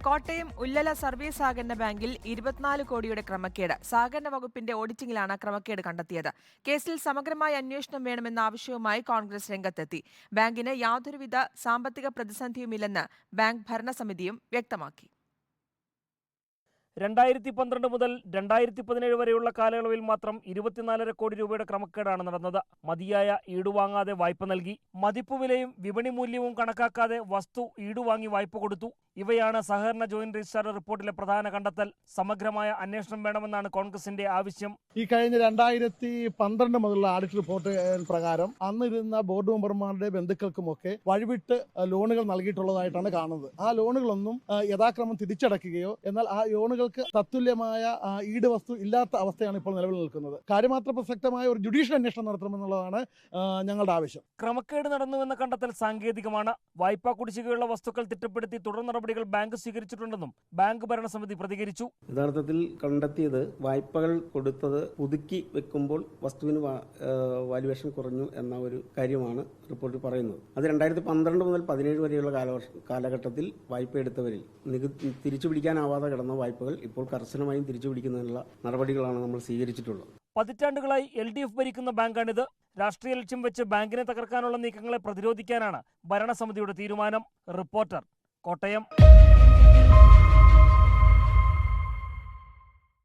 Kottayam Ullala service സഹകരണ ബാങ്കിൽ 24 കോടിയുടെ ക്രമക്കേട്. സഹകരണ വകുപ്പിന്റെ ഓഡിറ്റിംഗിലാണ് ക്രമക്കേട് കണ്ടെത്തിയത്. കേസിൽ സമഗ്രമായ അന്വേഷണം വേണമെന്ന ആവശ്യവുമായി കോൺഗ്രസ് രംഗത്തെത്തി. ബാങ്കിന് യാതൊരുവിധ സാമ്പത്തിക പ്രതിസന്ധിയുമില്ലെന്ന് ബാങ്ക് ഭരണസമിതിയും വ്യക്തമാക്കി. 2012 മുതൽ 2017 വരെയുള്ള കാലയളവിൽ മാത്രം 24.5 കോടി രൂപയുടെ ക്രമക്കേടാണ് നടന്നത്. മതിയായ ഈടുവാങ്ങാതെ വായ്പ നൽകി, മതിപ്പുവിലയും വിപണി മൂല്യവും കണക്കാക്കാതെ വസ്തു ഈടുവാങ്ങി വായ്പ കൊടുത്തു. ഇവയാണ് സഹകരണ ജോയിന്റ് രജിസ്ട്രാർ റിപ്പോർട്ടിലെ പ്രധാന കണ്ടെത്തൽ. സമഗ്രമായ അന്വേഷണം വേണമെന്നാണ് കോൺഗ്രസിന്റെ ആവശ്യം. ഈ കഴിഞ്ഞ 2012 മുതലുള്ള ആഡിറ്റ് റിപ്പോർട്ട് പ്രകാരം അന്നിരുന്ന ബോർഡ് മെമ്പർമാരുടെ ബന്ധുക്കൾക്കുമൊക്കെ വഴിവിട്ട് ലോണുകൾ നൽകിയിട്ടുള്ളതായിട്ടാണ് കാണുന്നത്. ആ ലോണുകളൊന്നും യഥാക്രമം തിരിച്ചടയ്ക്കുകയോ എന്നാൽ ആ ലോണുകൾക്ക് തത്തുല്യമായ ഈട് വസ്തു ഇല്ലാത്ത അവസ്ഥയാണ് ഇപ്പോൾ നിലവിൽ നിൽക്കുന്നത്. കാര്യമാത്ര പ്രസക്തമായ ഒരു ജുഡീഷ്യൽ അന്വേഷണം നടത്തണമെന്നുള്ളതാണ് ഞങ്ങളുടെ ആവശ്യം. ക്രമക്കേട് നടന്നുവെന്ന കണ്ടെത്തൽ സാങ്കേതികമാണ്. വായ്പാ കുടിശ്ശികയുള്ള വസ്തുക്കൾ തിട്ടപ്പെടുത്തി തുടർ നടപടികൾ ബാങ്ക് സ്വീകരിച്ചിട്ടുണ്ടെന്നും ബാങ്ക് ഭരണസമിതി പ്രതികരിച്ചു. യഥാർത്ഥത്തിൽ കണ്ടെത്തിയത് വായ്പകൾ കൊടുത്തത് പുതുക്കി വെക്കുമ്പോൾ വസ്തുവിന് വാല്യുവേഷൻ കുറഞ്ഞു എന്ന ഒരു കാര്യമാണ് റിപ്പോർട്ടിൽ പറയുന്നത്. അത് 2012 മുതൽ 2017 വരെയുള്ള കാലഘട്ടത്തിൽ വായ്പ എടുത്തവരിൽ തിരിച്ചു പിടിക്കാനാവാതെ കിടന്ന വായ്പകൾ ഇപ്പോൾ കർശനമായും തിരിച്ചു പിടിക്കുന്നതിനുള്ള നടപടികളാണ് നമ്മൾ സ്വീകരിച്ചിട്ടുള്ളത്. പതിറ്റാണ്ടുകളായി LDF ഭരിക്കുന്ന ബാങ്കാണിത്. രാഷ്ട്രീയ ലക്ഷ്യം വെച്ച് ബാങ്കിനെ തകർക്കാനുള്ള നീക്കങ്ങളെ പ്രതിരോധിക്കാനാണ് ഭരണസമിതിയുടെ തീരുമാനം. റിപ്പോർട്ടർ, കോട്ടയം.